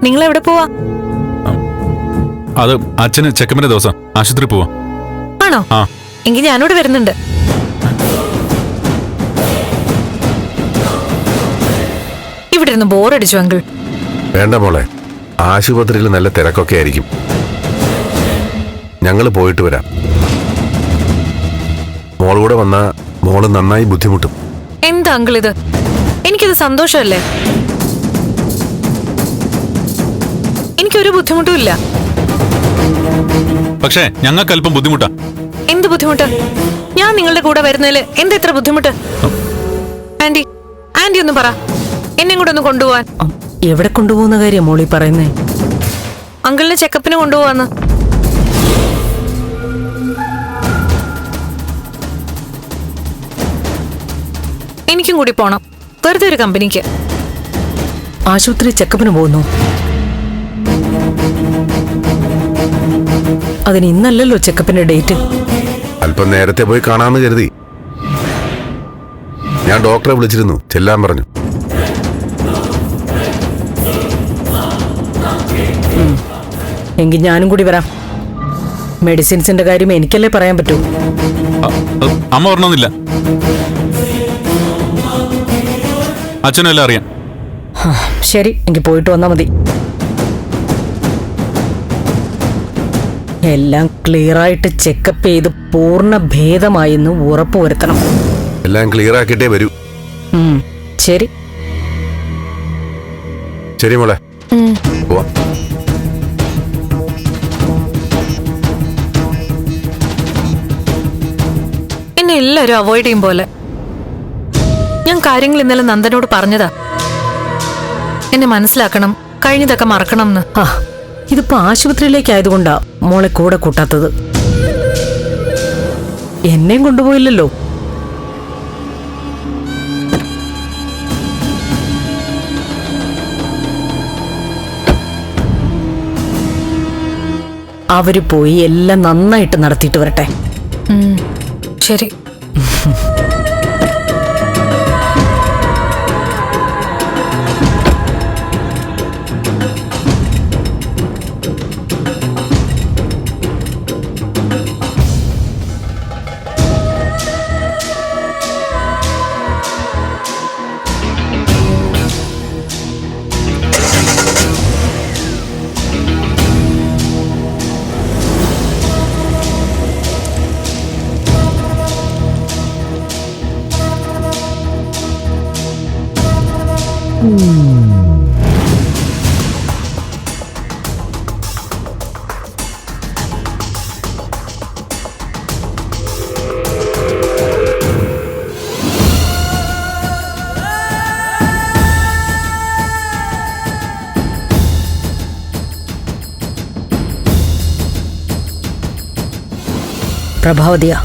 നിങ്ങൾ എവിടെ പോവാ? അത് അച്ഛന് ചെക്കപ്പിന്റെ ദിവസം ആശുപത്രി പോവാ. ആണോ? എങ്കിൽ ഞാനോട് വരുന്നുണ്ട്. ഇവിടെ ഇരുന്ന് ബോറടിച്ചു അങ്കിൾ. വേണ്ട മോളെ, ആശുപത്രിയിൽ നല്ല തിരക്കൊക്കെ ആയിരിക്കും. ഞങ്ങൾ പോയിട്ട് വരാം. മോളൂടെ വന്നാ മോള് നന്നായി ബുദ്ധിമുട്ടും. എന്താ അങ്കിൾ ഇത്? എനിക്കത് സന്തോഷമല്ലേ? എനിക്കൊരു ബുദ്ധിമുട്ടും ഇല്ല. പക്ഷേ ഞങ്ങൾക്ക് അല്പം ബുദ്ധിമുട്ടാ. എന്ത് ബുദ്ധിമുട്ട്? ഞാൻ നിങ്ങളുടെ കൂടെ വരുന്നതില് എന്താ ഇത്ര ബുദ്ധിമുട്ട്? ആന്റി, ആന്റി ഒന്ന് പറ, എന്നെ കൂടെ ഒന്ന് കൊണ്ടുപോവാൻ. എവിടെ കൊണ്ടുപോകുന്ന കാര്യം മോളി പറയുന്നേ? അങ്കിളിനെ ചെക്കപ്പിന് കൊണ്ടുപോവാന്ന്. എനിക്കും കൂടി പോണം, വെറുതെ ഒരു കമ്പനിക്ക്. ആശുപത്രി ചെക്കപ്പിന് പോകുന്നു? അതിന് ഇന്നല്ലല്ലോ ചെക്കപ്പിന്റെ ഡേറ്റ്. അല്പം നേരത്തെ പോയി കാണാമെന്ന് കരുതി. ഞാൻ ഡോക്ടറെ വിളിച്ചിരുന്നു, ചെല്ലാൻ പറഞ്ഞു. എങ്കിൽ ഞാനും കൂടി വരാം. മെഡിസിൻസിന്റെ കാര്യം എനിക്കല്ലേ പറയാൻ പറ്റൂ. അമ്മ പറഞ്ഞൊന്നുമില്ല, അച്ഛനും എല്ലാം അറിയാം. ശരി, എനിക്ക് പോയിട്ട് വന്നാ മതി. എല്ലാം ക്ലിയറായിട്ട് ചെക്കപ്പ് ചെയ്ത് പൂർണ്ണ ഭേദമായെന്ന് ഉറപ്പുവരുത്തണം. എല്ലാം ക്ലിയർ ആക്കിയിട്ടേ വരൂ. ശരി ശരി മോളെ, പോവാം. എന്നെ എല്ലാരും അവോയ്ഡ് ചെയ്യും പോലെ. ഞാൻ കാര്യങ്ങൾ ഇന്നലെ നന്ദനോട് പറഞ്ഞതാ, എന്നെ മനസ്സിലാക്കണം, കഴിഞ്ഞതൊക്കെ മറക്കണം എന്ന്. ഇതിപ്പോ ആശുപത്രിയിലേക്കായതുകൊണ്ടാ മോളെ കൂടെ കൂട്ടാത്തത്. എന്നെയും കൊണ്ടുപോയില്ലല്ലോ. അവര് പോയി എല്ലാം നന്നായിട്ട് നടത്തിയിട്ട് വരട്ടെ. ശരി. പ്രഭാവതിയാ.